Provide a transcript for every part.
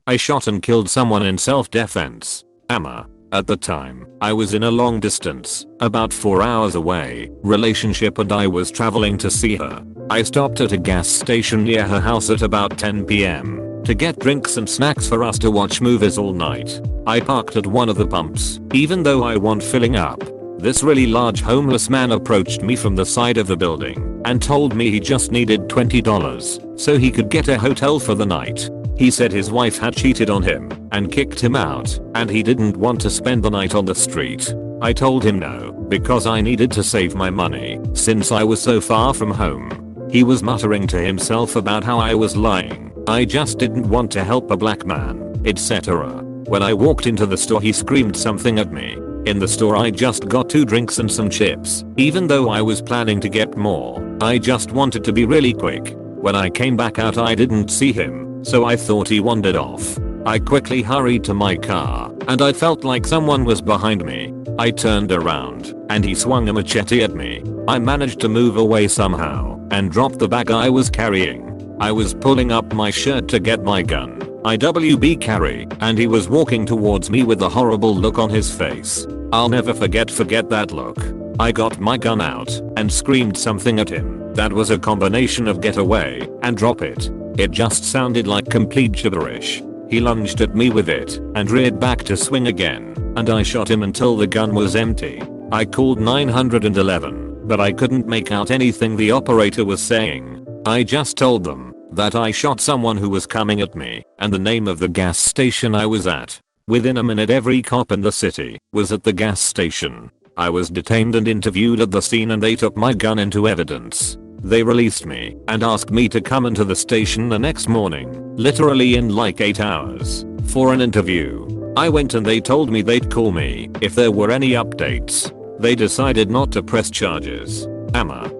I shot and killed someone in self-defense. Amma. At the time, I was in a long distance, about 4 hours away, relationship and I was traveling to see her. I stopped at a gas station near her house at about 10 PM to get drinks and snacks for us to watch movies all night. I parked at one of the pumps, even though I want filling up. This really large homeless man approached me from the side of the building and told me he just needed $20 so he could get a hotel for the night. He said his wife had cheated on him and kicked him out and he didn't want to spend the night on the street. I told him no because I needed to save my money since I was so far from home. He was muttering to himself about how I was lying. I just didn't want to help a black man, etc. When I walked into the store he screamed something at me. In the store I just got 2 drinks and some chips. Even though I was planning to get more, I just wanted to be really quick. When I came back out I didn't see him. So I thought he wandered off. I quickly hurried to my car and I felt like someone was behind me. I turned around and he swung a machete at me. I managed to move away somehow and dropped the bag I was carrying. I was pulling up my shirt to get my gun, IWB carry, and he was walking towards me with a horrible look on his face. I'll never forget that look. I got my gun out and screamed something at him that was a combination of get away and drop it. It just sounded like complete gibberish. He lunged at me with it and reared back to swing again, and I shot him until the gun was empty. I called 911, but I couldn't make out anything the operator was saying. I just told them that I shot someone who was coming at me and the name of the gas station I was at. Within a minute every cop in the city was at the gas station. I was detained and interviewed at the scene and they took my gun into evidence. They released me and asked me to come into the station the next morning, literally in like 8 hours, for an interview. I went and they told me they'd call me if there were any updates. They decided not to press charges. Amma.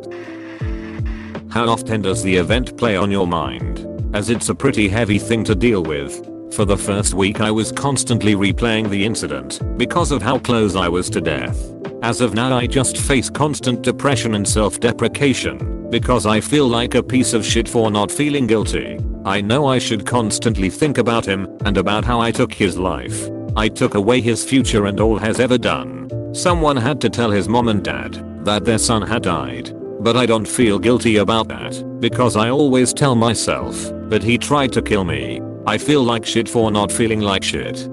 How often does the event play on your mind? As it's a pretty heavy thing to deal with. For the first week I was constantly replaying the incident because of how close I was to death. As of now I just face constant depression and self-deprecation because I feel like a piece of shit for not feeling guilty. I know I should constantly think about him and about how I took his life. I took away his future and all has ever done. Someone had to tell his mom and dad that their son had died. But I don't feel guilty about that because I always tell myself, but he tried to kill me. I feel like shit for not feeling like shit.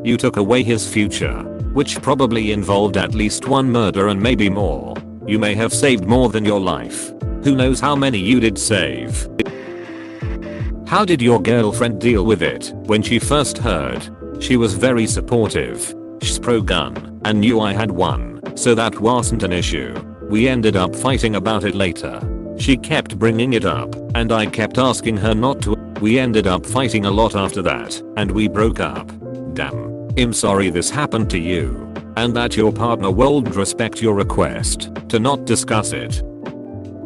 You took away his future, which probably involved at least one murder and maybe more. You may have saved more than your life. Who knows how many you did save. How did your girlfriend deal with it when she first heard? She was very supportive. She's pro-gun and knew I had one, so that wasn't an issue. We ended up fighting about it later. She kept bringing it up and I kept asking her not to. We ended up fighting a lot after that and we broke up. Damn. I'm sorry this happened to you and that your partner won't respect your request to not discuss it.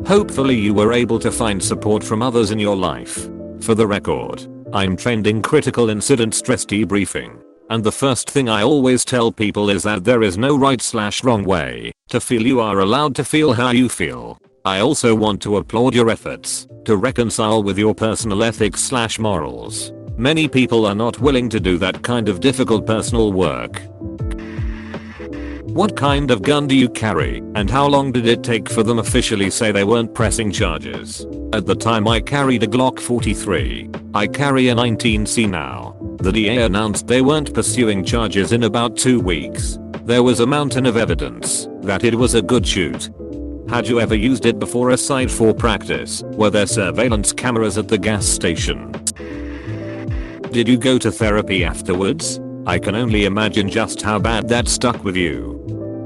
Hopefully you were able to find support from others in your life. For the record, I'm trending critical incident stress debriefing. And the first thing I always tell people is that there is no right/wrong way to feel. You are allowed to feel how you feel. I also want to applaud your efforts to reconcile with your personal ethics/morals. Many people are not willing to do that kind of difficult personal work. What kind of gun do you carry and how long did it take for them officially say they weren't pressing charges? At the time I carried a Glock 43. I carry a 19C now. The DA announced they weren't pursuing charges in about 2 weeks. There was a mountain of evidence that it was a good shoot. Had you ever used it before aside for practice? Were there surveillance cameras at the gas station? Did you go to therapy afterwards? I can only imagine just how bad that stuck with you.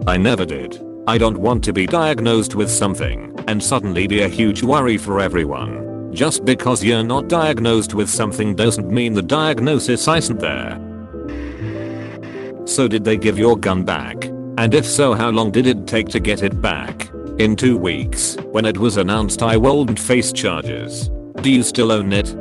I never did. I don't want to be diagnosed with something and suddenly be a huge worry for everyone. Just because you're not diagnosed with something doesn't mean the diagnosis isn't there. So did they give your gun back? And if so, how long did it take to get it back? In 2 weeks, when it was announced I wouldn't face charges. Do you still own it?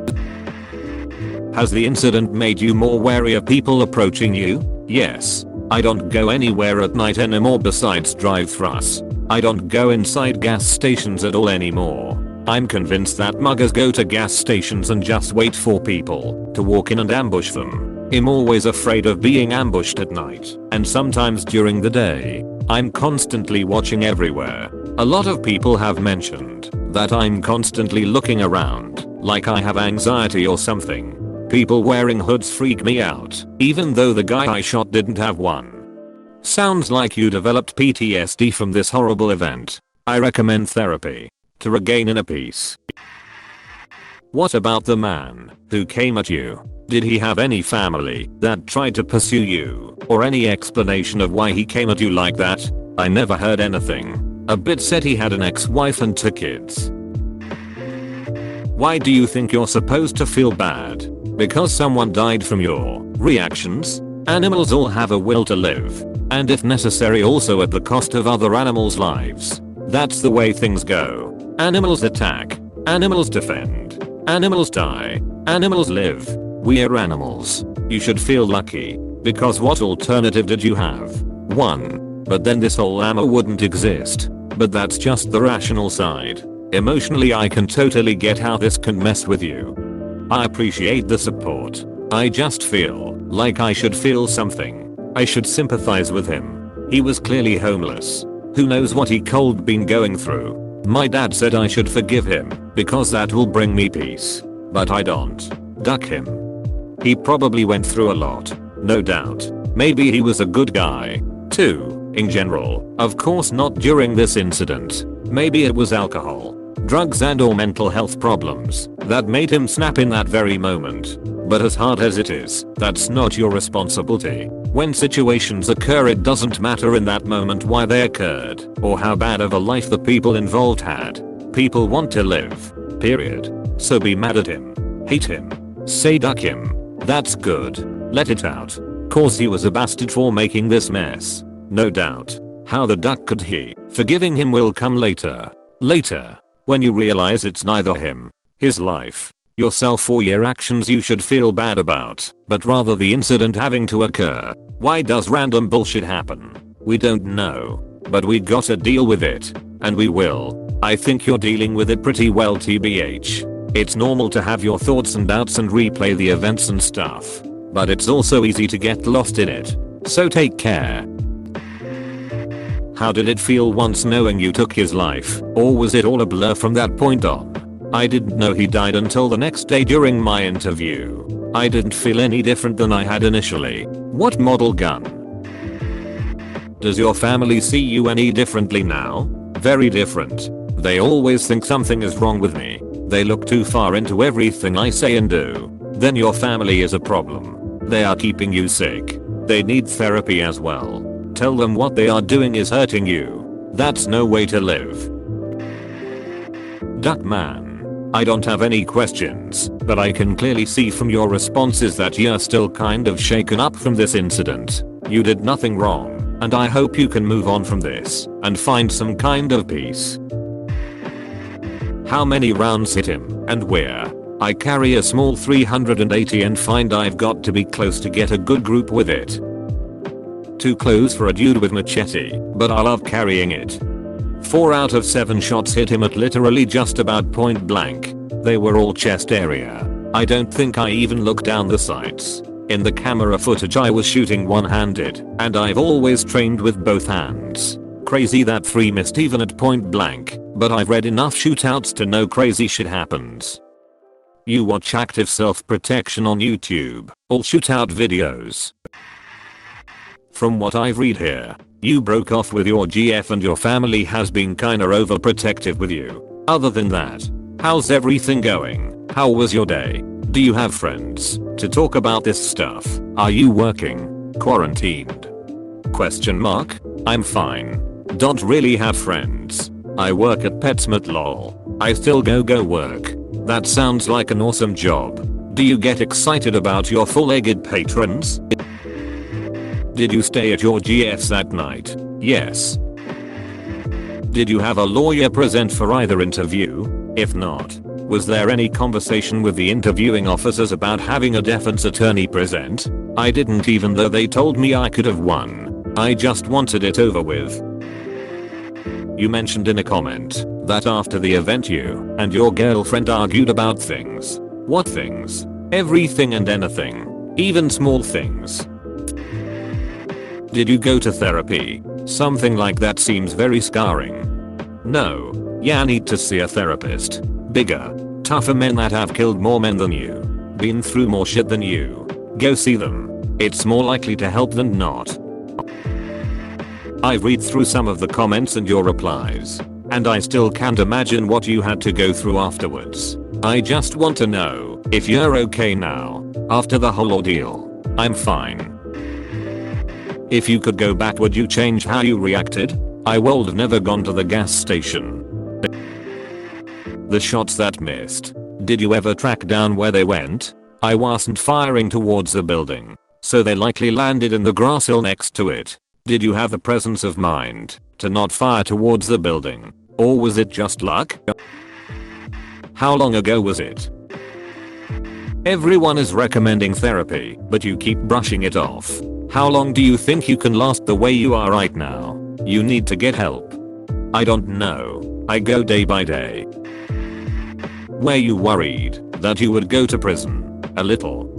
Has the incident made you more wary of people approaching you? Yes. I don't go anywhere at night anymore besides drive-thrus. I don't go inside gas stations at all anymore. I'm convinced that muggers go to gas stations and just wait for people to walk in and ambush them. I'm always afraid of being ambushed at night and sometimes during the day. I'm constantly watching everywhere. A lot of people have mentioned that I'm constantly looking around, like I have anxiety or something. People wearing hoods freak me out, even though the guy I shot didn't have one. Sounds like you developed PTSD from this horrible event. I recommend therapy to regain inner peace. What about the man who came at you? Did he have any family that tried to pursue you, or any explanation of why he came at you like that? I never heard anything. A bit said he had an ex-wife and 2 kids. Why do you think you're supposed to feel bad? Because someone died from your reactions? Animals all have a will to live, and if necessary also at the cost of other animals' lives. That's the way things go. Animals attack. Animals defend. Animals die. Animals live. We're animals. You should feel lucky, because what alternative did you have? 1. But then this whole ammo wouldn't exist. But that's just the rational side. Emotionally I can totally get how this can mess with you. I appreciate the support. I just feel like I should feel something. I should sympathize with him. He was clearly homeless. Who knows what he could been going through. My dad said I should forgive him because that will bring me peace. But I don't. Duck him. He probably went through a lot. No doubt. Maybe he was a good guy. 2. In general, of course not during this incident. Maybe it was alcohol, drugs and or mental health problems that made him snap in that very moment. But as hard as it is, that's not your responsibility. When situations occur it doesn't matter in that moment why they occurred or how bad of a life the people involved had. People want to live. Period. So be mad at him. Hate him. Say duck him. That's good. Let it out. Cause he was a bastard for making this mess. No doubt. How the duck could he? Forgiving him will come later. Later. When you realize it's neither him, his life, yourself or your actions you should feel bad about, but rather the incident having to occur. Why does random bullshit happen? We don't know. But we gotta deal with it. And we will. I think you're dealing with it pretty well tbh. It's normal to have your thoughts and doubts and replay the events and stuff. But it's also easy to get lost in it. So take care. How did it feel once knowing you took his life, or was it all a blur from that point on? I didn't know he died until the next day during my interview. I didn't feel any different than I had initially. What model gun? Does your family see you any differently now? Very different. They always think something is wrong with me. They look too far into everything I say and do. Then your family is a problem. They are keeping you sick. They need therapy as well. Tell them what they are doing is hurting you. That's no way to live. Duckman. I don't have any questions, but I can clearly see from your responses that you're still kind of shaken up from this incident. You did nothing wrong, and I hope you can move on from this and find some kind of peace. How many rounds hit him and where? I carry a small 380 and find I've got to be close to get a good group with it. Too close for a dude with machete, but I love carrying it. 4 out of 7 shots hit him at literally just about point blank. They were all chest area. I don't think I even looked down the sights. In the camera footage I was shooting one-handed, and I've always trained with both hands. Crazy that 3 missed even at point blank, but I've read enough shootouts to know crazy shit happens. You watch active self-protection on YouTube, all shootout videos. From what I've read here, you broke off with your GF and your family has been kinda overprotective with you. Other than that, how's everything going? How was your day? Do you have friends to talk about this stuff? Are you working? Quarantined? Question mark? I'm fine. Don't really have friends. I work at PetSmart lol. I still go work. That sounds like an awesome job. Do you get excited about your full-legged patrons? Did you stay at your GF's that night? Yes. Did you have a lawyer present for either interview? If not, was there any conversation with the interviewing officers about having a defense attorney present? I didn't, even though they told me I could have won. I just wanted it over with. You mentioned in a comment That after the event you and your girlfriend argued about things. What things? Everything and anything. Even small things. Did you go to therapy? Something like that seems very scarring. No. Yeah, need to see a therapist. Bigger, tougher men that have killed more men than you. Been through more shit than you. Go see them. It's more likely to help than not. I've read through some of the comments and your replies, and I still can't imagine what you had to go through afterwards. I just want to know if you're okay now, after the whole ordeal. I'm fine. If you could go back, would you change how you reacted? I would have never gone to the gas station. The shots that missed. Did you ever track down where they went? I wasn't firing towards the building, so they likely landed in the grass hill next to it. Did you have the presence of mind to not fire towards the building? Or was it just luck? How long ago was it? Everyone is recommending therapy, but you keep brushing it off. How long do you think you can last the way you are right now? You need to get help. I don't know. I go day by day. Were you worried that you would go to prison? A little.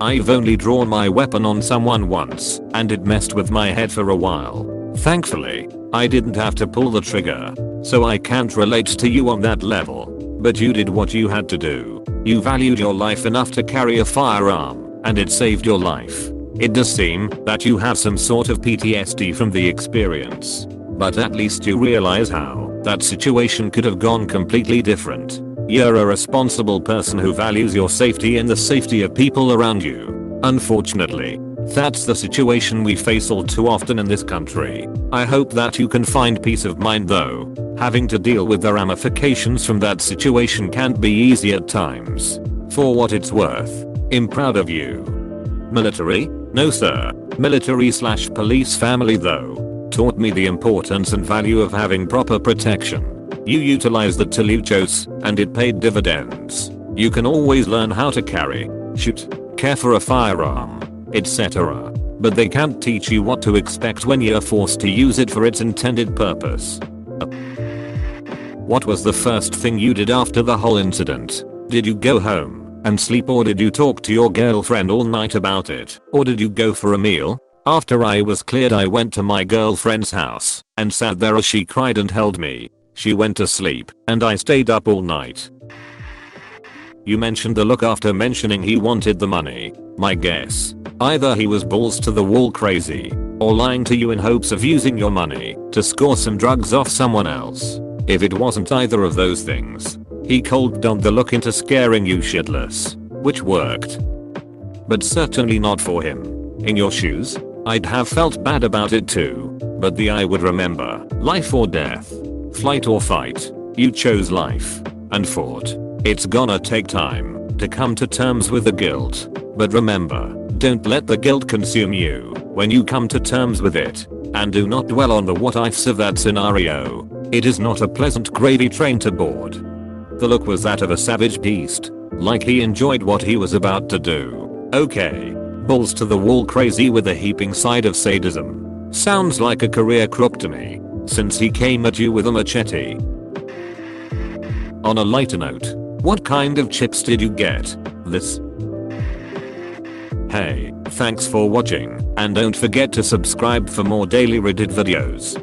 I've only drawn my weapon on someone once, and it messed with my head for a while. Thankfully, I didn't have to pull the trigger, so I can't relate to you on that level. But you did what you had to do. You valued your life enough to carry a firearm, and it saved your life. It does seem that you have some sort of PTSD from the experience, but at least you realize how that situation could have gone completely different. You're a responsible person who values your safety and the safety of people around you. Unfortunately, that's the situation we face all too often in this country. I hope that you can find peace of mind though. Having to deal with the ramifications from that situation can't be easy at times. For what it's worth, I'm proud of you. Military? No sir. Military/police family though taught me the importance and value of having proper protection. You utilized the tool you chose, and it paid dividends. You can always learn how to carry, shoot, care for a firearm, etc. But they can't teach you what to expect when you're forced to use it for its intended purpose. What was the first thing you did after the whole incident? Did you go home and sleep, or did you talk to your girlfriend all night about it? Or did you go for a meal? After I was cleared, I went to my girlfriend's house and sat there as she cried and held me. She went to sleep and I stayed up all night. You mentioned the look after mentioning he wanted the money. My guess, either he was balls to the wall crazy or lying to you in hopes of using your money to score some drugs off someone else. If it wasn't either of those things, he cold-downed the look into scaring you shitless, which worked. But certainly not for him. In your shoes, I'd have felt bad about it too, but I would remember, life or death, flight or fight. You chose life and fought. It's gonna take time to come to terms with the guilt, but remember, don't let the guilt consume you when you come to terms with it, and do not dwell on the what ifs of that scenario. It is not a pleasant gravy train to board. The look was that of a savage beast, like he enjoyed what he was about to do. Okay, balls to the wall crazy with a heaping side of sadism. Sounds like a career crook to me, since he came at you with a machete. On a lighter note, what kind of chips did you get? This? Hey, thanks for watching, and don't forget to subscribe for more daily Reddit videos.